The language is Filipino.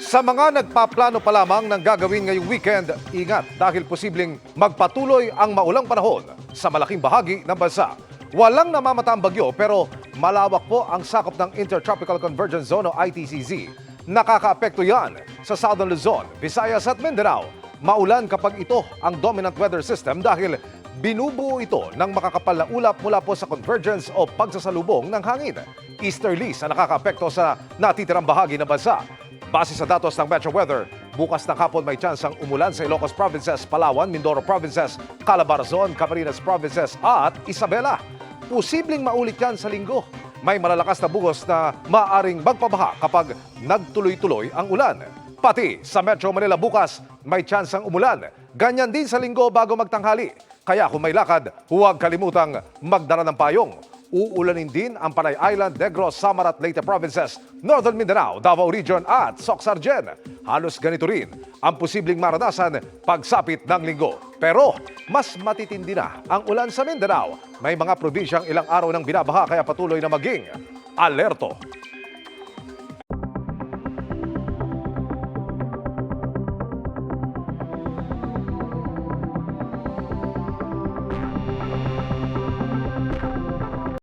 Sa mga nagpaplano pa lamang ng gagawin ngayong weekend, ingat dahil posibleng magpatuloy ang maulang panahon sa malaking bahagi ng bansa. Walang namamataang bagyo pero malawak po ang sakop ng Intertropical Convergence Zone o ITCZ. Nakakaapekto yan sa Southern Luzon, Visayas at Mindanao. Maulan kapag ito ang dominant weather system dahil binubuo ito ng makakapal na ulap mula po sa convergence o pagsasalubong ng hangin. Easterlies na nakakaapekto sa natitirang bahagi ng bansa. Base sa datos ng Metro Weather, bukas ng hapon may tsansang umulan sa Ilocos Provinces, Palawan, Mindoro Provinces, Calabarzon, Camarines Provinces at Isabela. Posibleng maulit yan sa linggo. May malalakas na bugos na maaring magpabaha kapag nagtuloy-tuloy ang ulan. Pati sa Metro Manila bukas, may tsansang umulan. Ganyan din sa linggo bago magtanghali. Kaya kung may lakad, huwag kalimutang magdala ng payong. Uulanin din ang Panay Island, Negros, Samar at Leyte Provinces, Northern Mindanao, Davao Region at Soc-Sargen. Halos ganito rin ang posibleng maranasan pagsapit ng linggo. Pero mas matitindi na ang ulan sa Mindanao. May mga probinsyang ilang araw nang binabaha kaya patuloy na maging alerto.